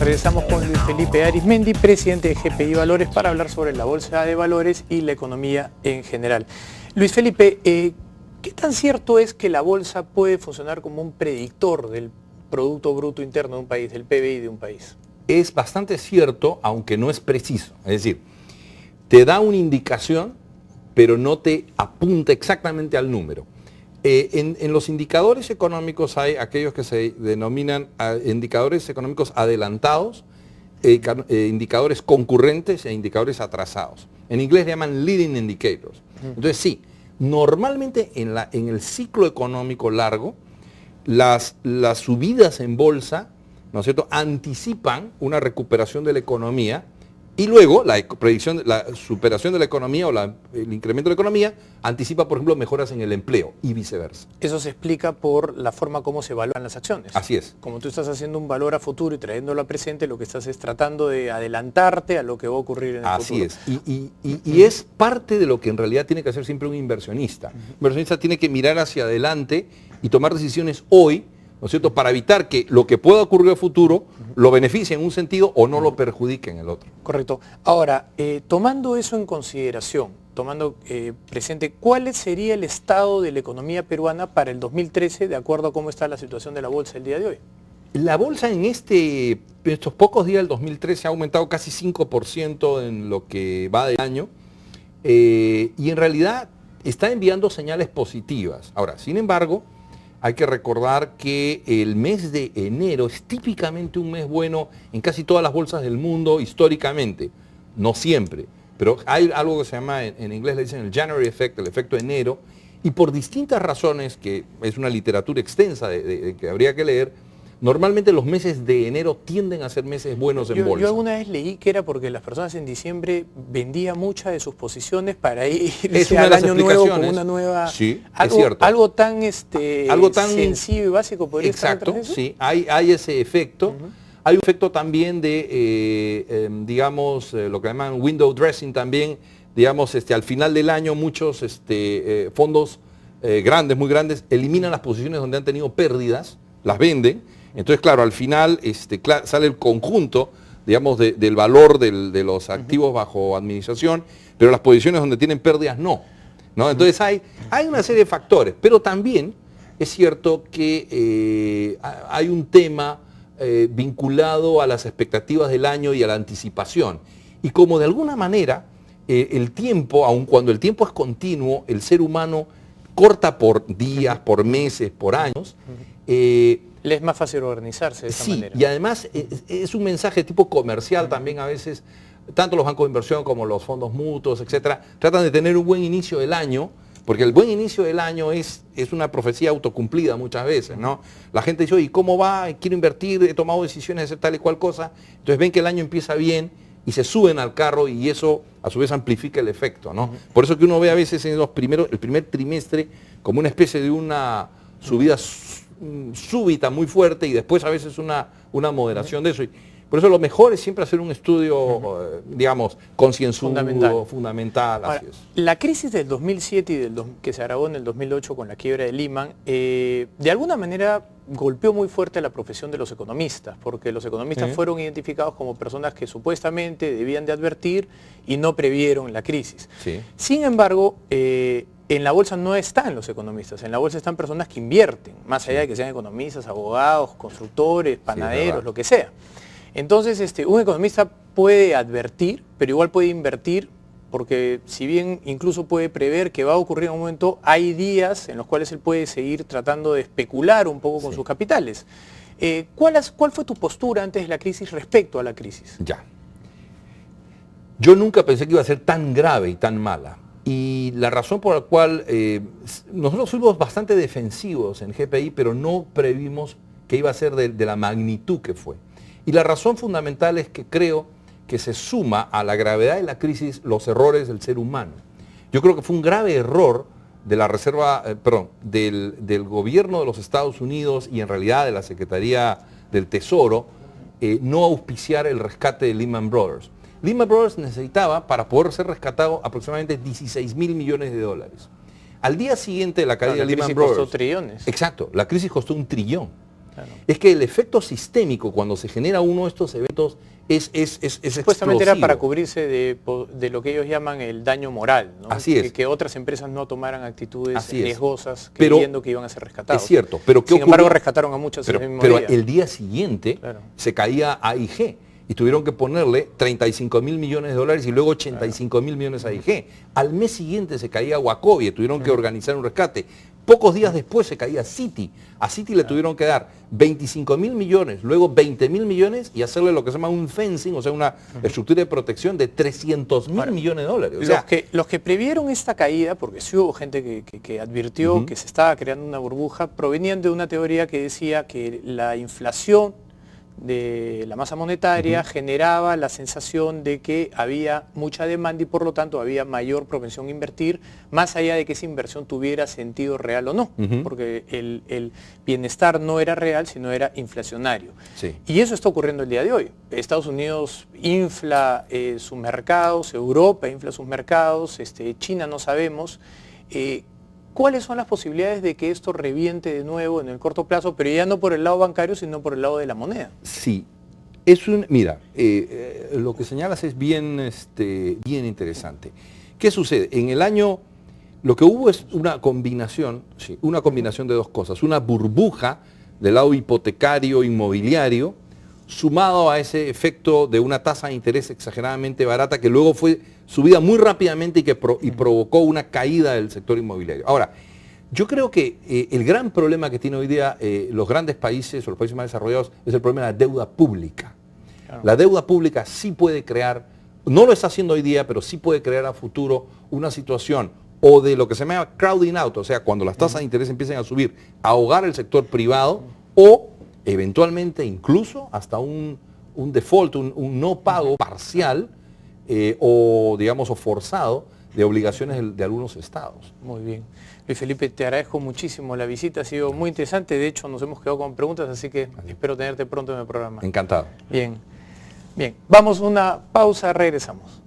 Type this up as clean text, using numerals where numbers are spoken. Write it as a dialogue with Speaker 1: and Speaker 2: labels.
Speaker 1: Regresamos con Luis Felipe Arizmendi, presidente de GPI Valores, para hablar sobre la bolsa de valores y la economía en general. Luis Felipe, ¿qué tan cierto es que la bolsa puede funcionar como un predictor del Producto Bruto Interno de un país, del PBI de un país?
Speaker 2: Es bastante cierto, aunque no es preciso. Es decir, te da una indicación, pero no te apunta exactamente al número. En los indicadores económicos hay aquellos que se denominan indicadores económicos adelantados, indicadores concurrentes e indicadores atrasados. En inglés le llaman leading indicators. Entonces sí, normalmente en el ciclo económico largo, las subidas en bolsa, ¿no es cierto?, anticipan una recuperación de la economía. Y luego la superación de la economía o el incremento de la economía anticipa, por ejemplo, mejoras en el empleo y viceversa.
Speaker 1: Eso se explica por la forma como se evalúan las acciones.
Speaker 2: Así es.
Speaker 1: Como tú estás haciendo un valor a futuro y trayéndolo a presente, lo que estás es tratando de adelantarte a lo que va a ocurrir en el futuro.
Speaker 2: Así es. Y es parte de lo que en realidad tiene que hacer siempre un inversionista. Un inversionista tiene que mirar hacia adelante y tomar decisiones hoy, ¿no es cierto?, para evitar que lo que pueda ocurrir en el futuro lo beneficie en un sentido o no lo perjudique en el otro.
Speaker 1: Correcto. Ahora, tomando eso en consideración, tomando presente, ¿cuál sería el estado de la economía peruana para el 2013 de acuerdo a cómo está la situación de la bolsa el día de hoy?
Speaker 2: La bolsa en estos pocos días del 2013 ha aumentado casi 5% en lo que va del año y en realidad está enviando señales positivas. Ahora, sin embargo, hay que recordar que el mes de enero es típicamente un mes bueno en casi todas las bolsas del mundo históricamente. No siempre, pero hay algo que se llama, en inglés le dicen el January Effect, el efecto enero, y por distintas razones, que es una literatura extensa que habría que leer, normalmente los meses de enero tienden a ser meses buenos en bolsa.
Speaker 1: Yo alguna vez leí que era porque las personas en diciembre vendían muchas de sus posiciones para irse al año nuevo con una nueva...
Speaker 2: Sí,
Speaker 1: algo,
Speaker 2: es cierto.
Speaker 1: Algo tan sencillo y básico podría estar detrás de eso.
Speaker 2: Sí, hay ese efecto. Hay un efecto también de, digamos, lo que llaman window dressing también, digamos, al final del año muchos fondos grandes, muy grandes, eliminan las posiciones donde han tenido pérdidas, las venden. Entonces, claro, al final sale el conjunto, digamos, del valor de los activos bajo administración, pero las posiciones donde tienen pérdidas no. Entonces hay una serie de factores, pero también es cierto que hay un tema vinculado a las expectativas del año y a la anticipación. Y como de alguna manera el tiempo, aun cuando el tiempo es continuo, el ser humano corta por días, por meses, por años,
Speaker 1: le es más fácil organizarse de esa manera.
Speaker 2: Y además es un mensaje tipo comercial también a veces, tanto los bancos de inversión como los fondos mutuos, etcétera, tratan de tener un buen inicio del año, porque el buen inicio del año es una profecía autocumplida muchas veces, ¿no? La gente dice, oye, ¿cómo va? Quiero invertir, he tomado decisiones de hacer tal y cual cosa. Entonces ven que el año empieza bien y se suben al carro y eso a su vez amplifica el efecto, ¿no? Por eso que uno ve a veces en el primer trimestre como una especie de una subida súbita, muy fuerte, y después a veces una moderación de eso. Y por eso lo mejor es siempre hacer un estudio, digamos, concienzudo, fundamental.
Speaker 1: Ahora,
Speaker 2: así es.
Speaker 1: La crisis del 2007 y que se agravó en el 2008 con la quiebra de Lehman, de alguna manera golpeó muy fuerte la profesión de los economistas, porque los economistas fueron identificados como personas que supuestamente debían de advertir y no previeron la crisis. Sin embargo, en la bolsa no están los economistas, en la bolsa están personas que invierten, más allá de que sean economistas, abogados, constructores, panaderos, lo que sea. Entonces, un economista puede advertir, pero igual puede invertir, porque si bien incluso puede prever que va a ocurrir en un momento, hay días en los cuales él puede seguir tratando de especular un poco con sus capitales. ¿Cuál fue tu postura antes de la crisis respecto a la crisis?
Speaker 2: Ya. Yo nunca pensé que iba a ser tan grave y tan mala. Y la razón por la cual nosotros fuimos bastante defensivos en GPI, pero no previmos que iba a ser de la magnitud que fue. Y la razón fundamental es que creo que se suma a la gravedad de la crisis los errores del ser humano. Yo creo que fue un grave error de la del gobierno de los Estados Unidos y en realidad de la Secretaría del Tesoro no auspiciar el rescate de Lehman Brothers. Lehman Brothers necesitaba, para poder ser rescatado, aproximadamente 16.000 millones de dólares. Al día siguiente de la caída de Lehman Brothers...
Speaker 1: costó trillones.
Speaker 2: Exacto, la crisis costó 1 trillón.
Speaker 1: Claro.
Speaker 2: Es que el efecto sistémico cuando se genera uno de estos eventos es
Speaker 1: Supuestamente era
Speaker 2: explosivo.
Speaker 1: para cubrirse de lo que ellos llaman el daño moral, ¿no?
Speaker 2: Así es.
Speaker 1: Que otras empresas no tomaran actitudes
Speaker 2: Así es.
Speaker 1: riesgosas
Speaker 2: Pero-
Speaker 1: creyendo que iban a ser rescatados.
Speaker 2: Es cierto, pero ¿qué
Speaker 1: Sin embargo,
Speaker 2: ocurrió?
Speaker 1: rescataron a muchos ese mismo
Speaker 2: Pero
Speaker 1: día.
Speaker 2: el día siguiente
Speaker 1: Claro.
Speaker 2: se caía AIG y tuvieron que ponerle 35.000 millones de dólares y luego 85.000 millones a AIG. Al mes siguiente se caía Wachovia, tuvieron que organizar un rescate. Pocos días después se caía Citi. A Citi le tuvieron que dar 25.000 millones, luego 20.000 millones y hacerle lo que se llama un fencing, o sea, una estructura de protección de 300.000 millones de dólares. O sea,
Speaker 1: los que previeron esta caída, porque sí hubo gente que advirtió que se estaba creando una burbuja, provenían de una teoría que decía que la inflación de la masa monetaria generaba la sensación de que había mucha demanda y por lo tanto había mayor propensión a invertir, más allá de que esa inversión tuviera sentido real o no, porque el bienestar no era real, sino era inflacionario.
Speaker 2: Sí.
Speaker 1: Y eso está ocurriendo el día de hoy. Estados Unidos infla sus mercados, Europa infla sus mercados, China no sabemos. ¿Cuáles son las posibilidades de que esto reviente de nuevo en el corto plazo, pero ya no por el lado bancario, sino por el lado de la moneda?
Speaker 2: sí, mira, lo que señalas es bien interesante. ¿Qué sucede? En el año, lo que hubo es una combinación de dos cosas. Una burbuja del lado hipotecario, inmobiliario, sumado a ese efecto de una tasa de interés exageradamente barata que luego fue subida muy rápidamente y provocó una caída del sector inmobiliario. Ahora, yo creo que el gran problema que tiene hoy día los grandes países o los países más desarrollados es el problema de la deuda pública. Claro. La deuda pública sí puede crear, no lo está haciendo hoy día, pero sí puede crear a futuro una situación o de lo que se llama crowding out, o sea, cuando las tasas de interés empiecen a subir, ahogar el sector privado o eventualmente incluso hasta un default, un no pago parcial o digamos o forzado de obligaciones de algunos estados.
Speaker 1: Muy bien. Luis Felipe, te agradezco muchísimo la visita, ha sido muy interesante, de hecho nos hemos quedado con preguntas, así que espero tenerte pronto en el programa.
Speaker 2: Encantado.
Speaker 1: Bien, bien. Vamos a una pausa, regresamos.